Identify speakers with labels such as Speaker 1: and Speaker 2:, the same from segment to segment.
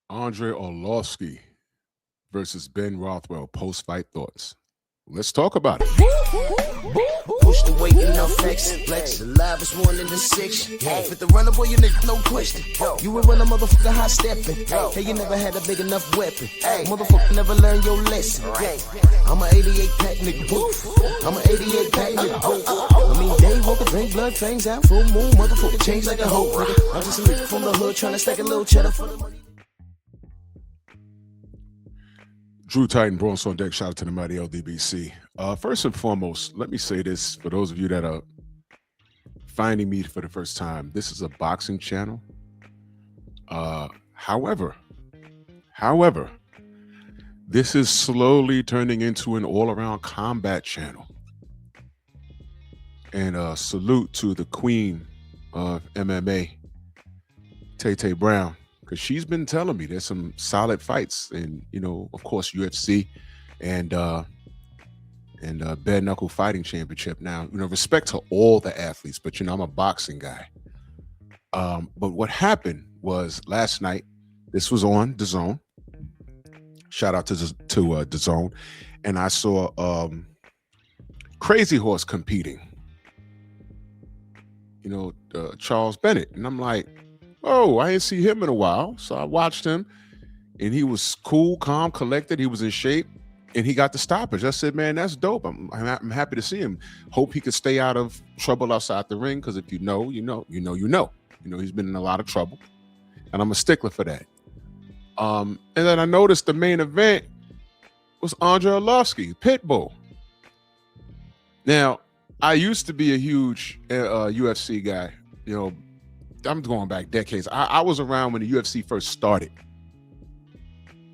Speaker 1: Andrei Arlovski versus Ben Rothwell post-fight thoughts. Let's talk about it.
Speaker 2: Push the weight in no flex. Flex the live is 1 in the 6. With the runner boy, you nigga, no question. You will run a motherfucker high stepping. Hey, you never had a big enough weapon. Motherfucker never learned your lesson. I'm an 88 pack nigga. I'm an 88 pack nigga. I mean, day walker, drink blood, fangs out, full moon, motherfucker change like a hoe, nigga. I'm just a nigga from the hood trying to stack a little cheddar for the money.
Speaker 1: Drew Titan, Bronx on deck. Shout out to the mighty LDBC. First and foremost, let me say this for those of you that are finding me for the first time. This is a boxing channel. However, this is slowly turning into an all-around combat channel. And salute to the queen of MMA, Tay Brown, because she's been telling me there's some solid fights, and of course, UFC and bare knuckle fighting championship. Now, respect to all the athletes, but I'm a boxing guy. But what happened was last night, this was on DAZN. Shout out to DAZN, and I saw Crazy Horse competing. Charles Bennett, and I'm like, oh, I didn't see him in a while. So I watched him, and he was cool, calm, collected. He was in shape, and he got the stoppage. I said, man, that's dope. I'm happy to see him. Hope he could stay out of trouble outside the ring, because if you know. He's been in a lot of trouble, and I'm a stickler for that. And then I noticed the main event was Andrei Arlovski, Pitbull. Now, I used to be a huge UFC guy. I'm going back decades. I was around when the UFC first started.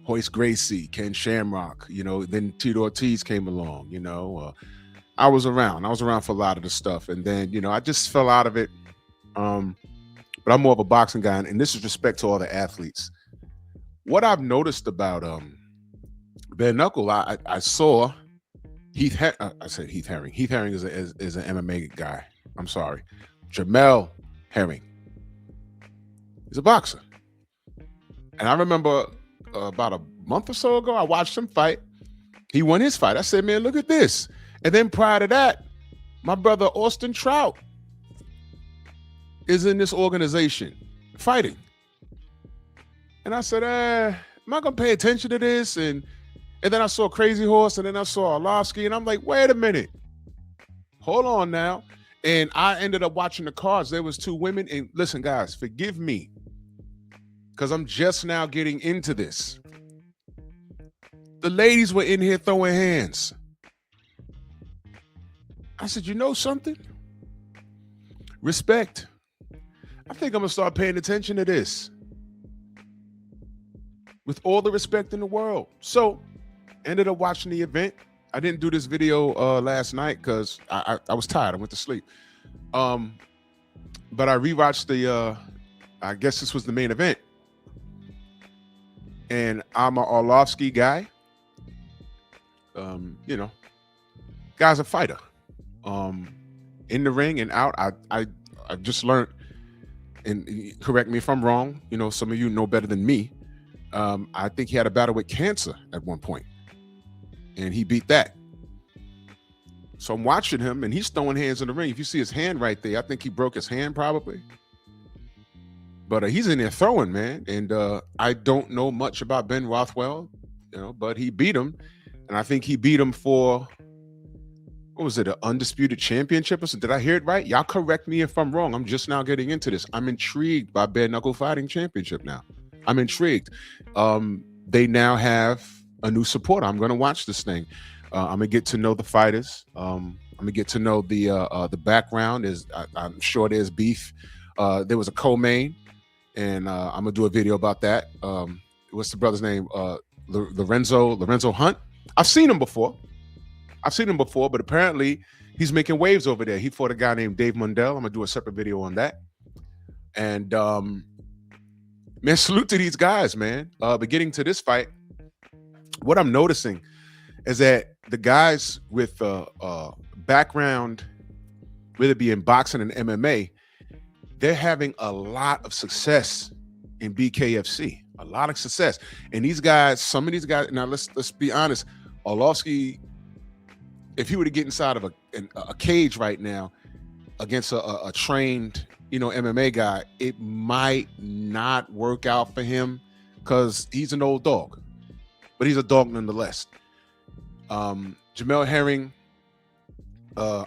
Speaker 1: Hoist Gracie, Ken Shamrock, then Tito Ortiz came along, I was around. I was around for a lot of the stuff. And then, I just fell out of it. But I'm more of a boxing guy. And this is respect to all the athletes. What I've noticed about bare knuckle, I saw I said Heath Herring. Heath Herring is an MMA guy. I'm sorry. Jamel Herring. He's a boxer. And I remember about a month or so ago, I watched him fight. He won his fight. I said, man, look at this. And then prior to that, my brother Austin Trout is in this organization fighting. And I said, am I going to pay attention to this? And then I saw Crazy Horse, and then I saw Arlovski, and I'm like, wait a minute. Hold on now. And I ended up watching the cards. There was 2 women. And listen, guys, forgive me, because I'm just now getting into this. The ladies were in here throwing hands. I said, you know something? Respect. I think I'm going to start paying attention to this. With all the respect in the world. So, ended up watching the event. I didn't do this video last night because I was tired. I went to sleep. But I rewatched the, I guess this was the main event. And I'm an Arlovski guy. Guy's a fighter. In the ring and out, I just learned, and correct me if I'm wrong, some of you know better than me. I think he had a battle with cancer at one point, and he beat that. So I'm watching him, and he's throwing hands in the ring. If you see his hand right there, I think he broke his hand probably. But he's in there throwing, man. And I don't know much about Ben Rothwell, but he beat him. And I think he beat him for, what was it, an undisputed championship or something? Did I hear it right? Y'all correct me if I'm wrong. I'm just now getting into this. I'm intrigued by bare knuckle fighting championship now. I'm intrigued. They now have a new supporter. I'm going to watch this thing. I'm going to get to know the fighters. I'm going to get to know the background. I'm sure there's beef. There was a co-main, and I'm going to do a video about that. What's the brother's name? Lorenzo Hunt. I've seen him before, but apparently he's making waves over there. He fought a guy named Dave Mundell. I'm going to do a separate video on that. And man, salute to these guys, man. But getting to this fight, what I'm noticing is that the guys with background, whether it be in boxing and MMA, they're having a lot of success in BKFC. A lot of success. And these guys, some of these guys, now let's be honest, Arlovski, if he were to get inside of a cage right now against a trained, MMA guy, it might not work out for him because he's an old dog, but he's a dog nonetheless. Jamel Herring, I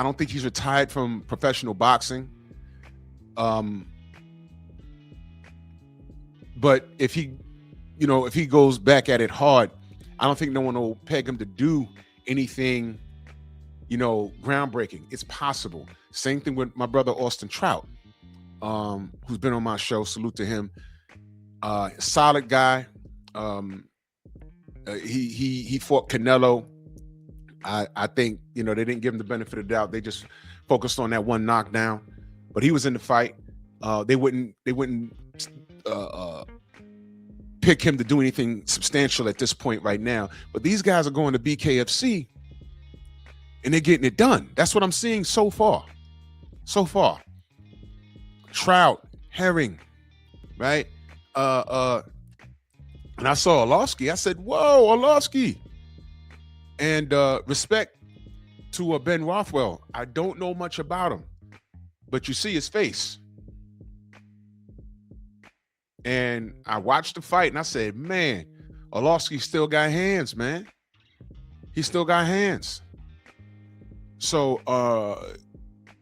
Speaker 1: don't think he's retired from professional boxing. But if he goes back at it hard, I don't think no one will peg him to do anything, groundbreaking. It's possible. Same thing with my brother Austin Trout, who's been on my show. Salute to him. Solid guy. He fought Canelo. I think they didn't give him the benefit of the doubt. They just focused on that one knockdown, but he was in the fight. They wouldn't pick him to do anything substantial at this point right now. But these guys are going to BKFC and they're getting it done. That's what I'm seeing so far. Trout, Herring, right? And I saw Arlovski. I said, "Whoa, Arlovski!" And respect to Ben Rothwell. I don't know much about him, but you see his face. And I watched the fight and I said, man, Arlovski still got hands, man. He still got hands. So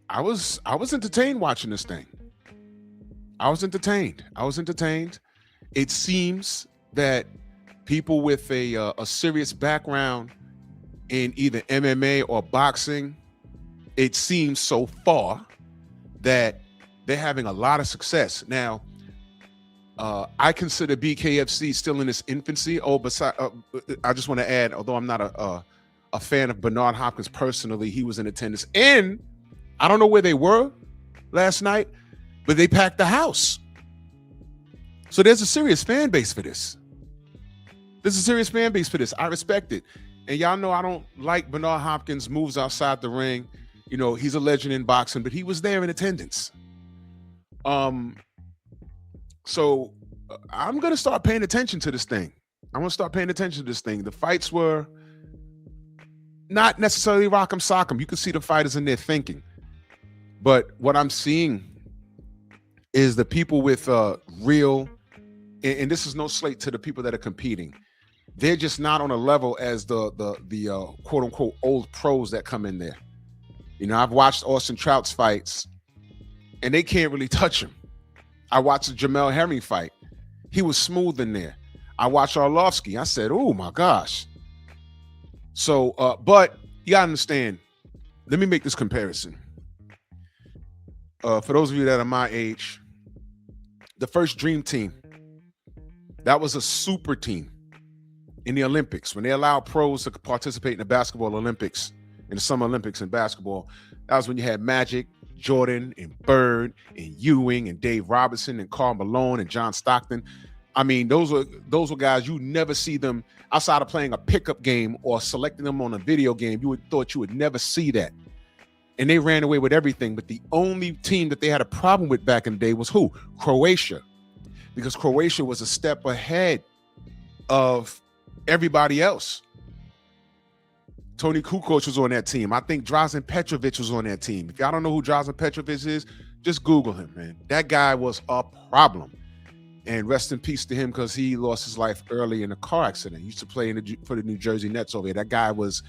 Speaker 1: I was entertained watching this thing. I was entertained. It seems that people with a serious background in either MMA or boxing, it seems so far that they're having a lot of success. Now, I consider BKFC still in its infancy. I just want to add, although I'm not a fan of Bernard Hopkins personally, he was in attendance. And I don't know where they were last night, but they packed the house. So there's a serious fan base for this. I respect it. And y'all know I don't like Bernard Hopkins' moves outside the ring. He's a legend in boxing, but he was there in attendance. So I'm going to start paying attention to this thing. The fights were not necessarily rock'em sock'em. You can see the fighters in there thinking. But what I'm seeing is the people with real, and this is no slight to the people that are competing. They're just not on a level as the quote unquote old pros that come in there. I've watched Austin Trout's fights and they can't really touch him. I watched the Jamel Herring fight. He was smooth in there. I watched Arlovski. I said, oh my gosh. So, but you gotta understand, let me make this comparison. For those of you that are my age, the first Dream Team, that was a super team in the Olympics. When they allowed pros to participate in the basketball Olympics, in the Summer Olympics in basketball, that was when you had Magic, Jordan, and Bird, and Ewing, and Dave Robinson, and Karl Malone, and John Stockton. I mean, those were guys you never see them outside of playing a pickup game or selecting them on a video game. You would never see that. And they ran away with everything. But the only team that they had a problem with back in the day was who? Croatia. Because Croatia was a step ahead of everybody else. Tony Kukoc was on that team. I think Drazen Petrovic was on that team. If y'all don't know who Drazen Petrovic is, just Google him, man. That guy was a problem. And rest in peace to him because he lost his life early in a car accident. He used to play for the New Jersey Nets over here. That guy was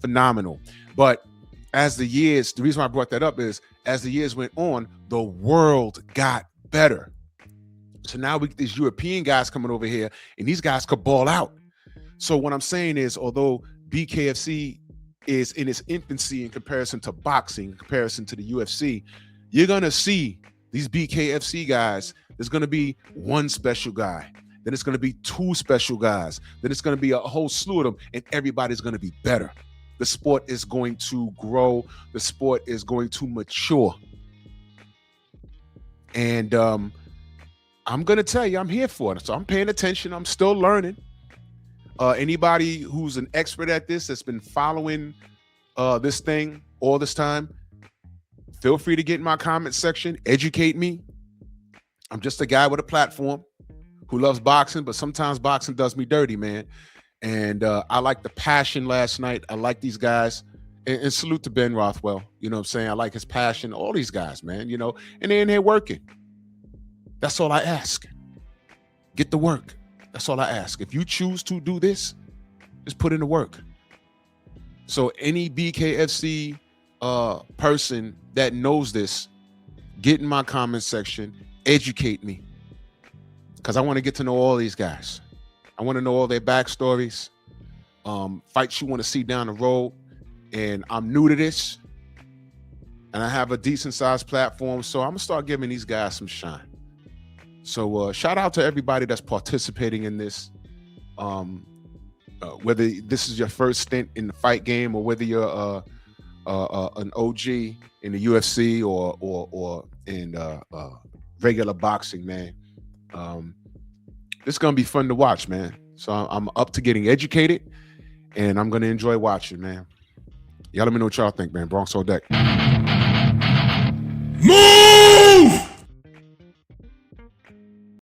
Speaker 1: phenomenal. But the reason why I brought that up is as the years went on, the world got better. So now we get these European guys coming over here and these guys could ball out. So what I'm saying is, although BKFC is in its infancy in comparison to boxing, in comparison to the UFC, you're going to see these BKFC guys. There's going to be one special guy. Then it's going to be two special guys. Then it's going to be a whole slew of them, and everybody's going to be better. The sport is going to grow. The sport is going to mature. And I'm going to tell you, I'm here for it. So I'm paying attention. I'm still learning. Anybody who's an expert at this that's been following this thing all this time, feel free to get in my comment section, educate me. I'm just a guy with a platform. who loves boxing, but sometimes boxing does me dirty, man. And I like the passion last night. I like these guys. And salute to Ben Rothwell. You know what I'm saying? I like his passion. All these guys, man, and they're in here working. That's all I ask. Get the work. That's all I ask. If you choose to do this, just put in the work. So any BKFC person that knows this, get in my comment section, educate me. Because I want to get to know all these guys. I want to know all their backstories, fights you want to see down the road. And I'm new to this, and I have a decent sized platform, so I'm gonna start giving these guys some shine. So shout out to everybody that's participating in this. Whether this is your first stint in the fight game, or whether you're an OG in the UFC or in regular boxing, man. This is gonna be fun to watch, man. So I'm up to getting educated, and I'm gonna enjoy watching, man. Y'all let me know what y'all think, man. Bronx all deck.